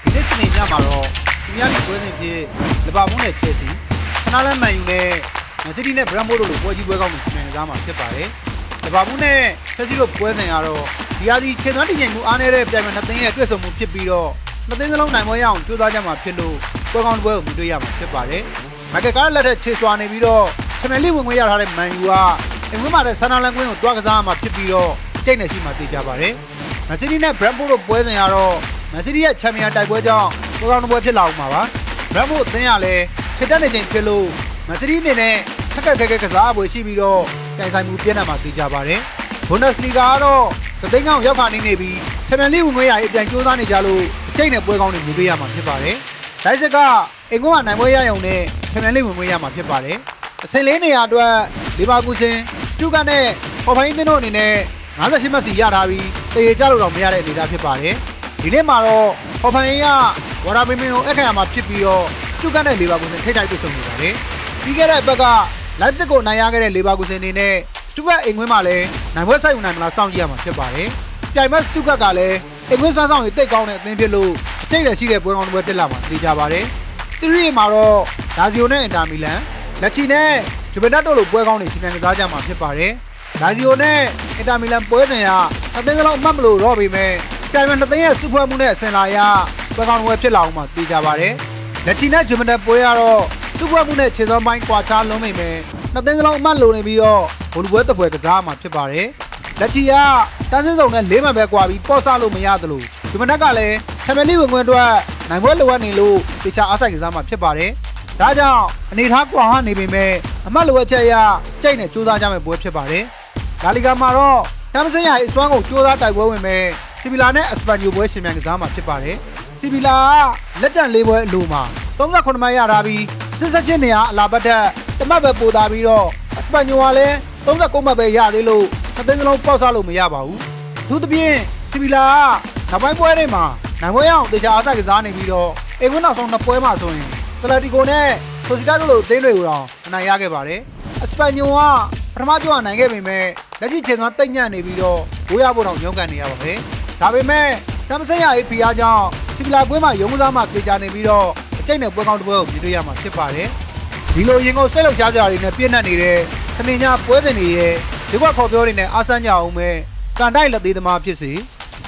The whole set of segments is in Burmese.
ဒီနေ့စနေညမှာတော့ပရီးမီးယားလိပွဲစဉ်ဖြစ်လီဗာပူးနဲ့ချယ်ဆီခနာလန်မန်ယူနဲ့မန်စီးတီးနဲ့ဘရန်ဖို့တို့လိုပွဲကြီးပွဲကောင်းတွေရှင်နေကြမှာဖြစ်ပါတယ်လီဗာပူးနဲ့ချယ်ဆီတို့ပွဲစဉ်ကတော့ဒီဟာဒီခြေသွမ်းတည်ငြိမ်မှုအားနည်းတဲ့ပြိုင်ပွဲနှစ်သင်းရဲ့တွေ့ဆုံမှုဖြစ်ပြီးတော့နှစ်သင်းစလုံးနိုင်ပွဲရအောင်ကြိုးစားကြမှာဖြစ်လို့ပွဲကောင်းတစ်ပွဲကိုမြင်တွေ့ရမှာဖြစ်ပါတယ်မိုက်ကယ်ကားလက်ထက်ခြေစွာနေပြီးတော့ချန်ပီယံလိဝင်ခွင့်ရထားတဲ့မန်ယူကအင်္ဂလန်မှာတဲ့ဆန်နာလန်ကွင်းကိုတွားကစားမှာဖြစ်ပြီးတော့အကျိတ်နဲ့ရှိမှသိကြပါတယ်မန်စီးတီးနဲ့ဘရန်ဖို့တို့ပွဲစဉ်ကတော့မန်စီးတီးရဲ့ချန်ပီယံတိုက်ပွဲကြောင့်ပွဲကောင်းတစ်ပွဲဖြစ်လာအောင်ပါဘရန်ဖို့အသင်းကလည်းခြေတက်နေချိန်ဖြစ်လို့မန်စီးတီးအနေနဲ့ခက်ခက်ကစားပွဲရှိပြီးတော့တိုင်ဆိုင်မှုပြည့်နေမှာသိကြပါတယ်ဘွန်ဒက်စလီဂါကတော့စသိန်းကောင်ရောက်ခါနေပြီးချန်ပီယံလိဝင်ခွင့်ရရေးအပြန်ကြိုးစားနေကြလို့အကျိတ်နဲ့ပွဲကောင်းတွေမြင်တွေ့ရမှာဖြစ်ပါတယ်ဒိုက်ဆက်ကအင်္ဂလန်နိုင်ပွဲရရုံနဲ့ချန်ပီယံလိဝင်ခွင့်ရမှာဖြစ်ပါတယ်အဆင့်၄နေရာအတွက်လီဗာပူးစင်စတူဂတ်နဲ့ပေါ်ဖိုင်းသင်းတို့အနေနဲ့58မှတ်စီရထားပြီးတရေကြလို့တော့မရတဲ့အနေအထားဖြစ်ပါတယ်ဒီနေ့မှာတော့ပေါ်ဖိုင်းကဝါရာဘီမင်ကိုအခမ်းအနားဖြစ်ပြီးတော့စတူဂတ်နဲ့လီဗာပူးစင်ထိပ်တိုက်တွေ့ဆုံနေပါတယ်ပြီးခဲ့တဲ့ဘက်ကလိုက်ပဇစ်ကိုနိုင်ရခဲ့တဲ့လီဗာပူးစင်အနေနဲ့စတူဂတ်အိမ်ခွင်းမှာလည်းနိုင်ပွဲဆိုင်ယူနိုင်မလားစောင့်ကြည့်ရမှာဖြစ်ပါတယ်ပြိုင်မတ်စတူဂတ်ကလည်းအိမ်ခွင်းစွမ်းဆောင်ရည်တိတ်ကောင်းတဲ့အသင်းဖြစ်လို့အကျိတ်လည်းရှိတဲ့ပွဲကောင်းတစ်ပွဲတက်လာမှာသိကြပါတယ်စီရီမှာတော့လာဇီယိုနဲ့အင်တာမီလန်လက်ချီနဲ့ဂျူဗန်တက်တို့လိုပွဲကောင်းတွေရှင်ပြိုင်ကစားကြမှာဖြစ်ပါတယ်လာဇီယိုနဲ့အင်တာမီလန်ပွဲစဉ်ကအသင်းစလုံးအမှတ်မလို့တော့ပေမဲ့ပြိုင်ပွဲနှစ်သင်းရဲ့စုဖွဲ့မှုနဲ့အဆင်လာရပွဲကောင်းတွေဖြစ်လာအောင်မှသိကြပါတယ်လက်ချီနဲ့ဂျူဗန်တက်ပွဲကတော့စုဖွဲ့မှုနဲ့ခြေစွမ်းပိုင်းကွာခြားလုံးနေမယ်နှစ်သင်းစလုံးအမှတ်လို့နေပြီးတော့ဘိုလ်ပွဲတစ်ပွဲကစားမှာဖြစ်ပါတယ်လက်ချီကတန်းစင်းစုံနဲ့၄မှတ်ပဲကွာပြီးပေါ့ဆလို့မရသလိုဂျူဗန်တက်ကလည်းချန်ပီယံလိဝင်ခွင့်အတွက်နိုင်ပွဲလိုအပ်နေလို့တေချာအားစိုက်ကစားမှာဖြစ်ပါတယ်ဒါကြောင့်အနေထားကွာဟနေပေမဲ့အမှတ်လိုအပ်ချက်အရကြိတ်နဲ့ကြိုးစားကြမယ့်ပွဲဖြစ်ပါတယ်လာလီဂါမှာတော့တမ်စင်ရအစွမ်းကိုကြိုးစားတိုက်ပွဲဝင်မဲ့စီဗီလာနဲ့အစပန်ညိုပွဲရှင်မြန်ကစားမှာဖြစ်ပါတယ်စီဗီလာကလက်ကျန်၄ပွဲအလိုမှာ38မှတ်ရထားပြီး18နေရာအလာဘတ်တက်တမတ်ပဲပိုတာပြီးတော့အစပန်ညိုကလည်း39မှတ်ပဲရသေးလို့အသင်းစလုံးပေါက်စားလို့မရပါဘူးသူတပြင်းစီဗီလာကနောက်ပိုင်းပွဲတွေမှာနိုင်ပွဲရအောင်တေချာအားစိုက်ကစားနေပြီးတော့အိမ်ဝင်းနောက်ဆုံး2ပွဲမှာဆိုရင်တလက်တီကိုနဲ့ဆိုစီတာတို့လိုအသင်းတွေကိုတော့အနိုင်ရခဲ့ပါတယ်အစပန်ညိုကပထမကြောနိုင်ခဲ့ပေမဲ့လက်ရှိချိန်ကတိတ်ညံ့နေပြီးတော့ဘိုးရဖို့တော့ညှို့ကန်နေရပါတယ်ဒါပေမဲ့တမ်စင်ရရေးဖီအားကြောင့်စီဗီလာကွင်းမှာရုံးကစားမှပြေချာနေပြီးတော့အကျိတ်နဲ့ပွဲကောင်းတစ်ပွဲကိုမြင်တွေ့ရမှာဖြစ်ပါတယ်ဒီလိုရင်ကုန်စိတ်လှုပ်ရှားကြတွေနဲ့ပြည့်နှက်နေတဲ့ခဏညပွဲစဉ်တွေရဲ့ဒီဘက်ခေါ်ပြောတွေနဲ့အားစမ်းကြအောင်မဲ့ကန်တိုက်လက်သေးသမားဖြစ်စေ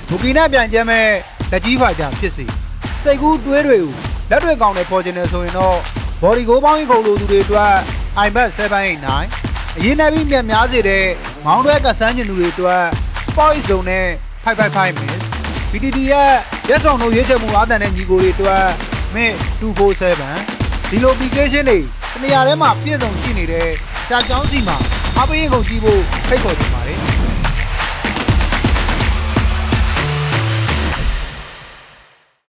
ဘူကီနဲ့ပြန်ကျဲမဲ့လက်ကြီးဖိုင်ကြဖြစ်စေစိတ်ကူးတွေးတွေကိုလက်တွေကောင်းတဲ့ပေါ်ကျင်နေဆိုရင်တော့ဘော်ဒီကိုပေါင်းရင်ခုံလိုသူတွေအတွက် iBet 789အရင်နဲ့ပြီးမြန်များစေတဲ့မောင်းတွဲကဆန်းကျင်သူတွေအတွက် Sport Zone နဲ့555 Miss BTT ရဲ့ရက်ဆောင်တို့ရွေးချယ်မှုအားတန်တဲ့ညီကိုတွေအတွက် Mint 247ဒီလို application တွေတနေရာထဲမှာပြည့်စုံရှိနေတဲ့ကြာကြောင်းစီမှာအားပေးရင်ကုန်ကြည့်ဖို့ဖိတ်ခေါ်ချင်ပါတယ်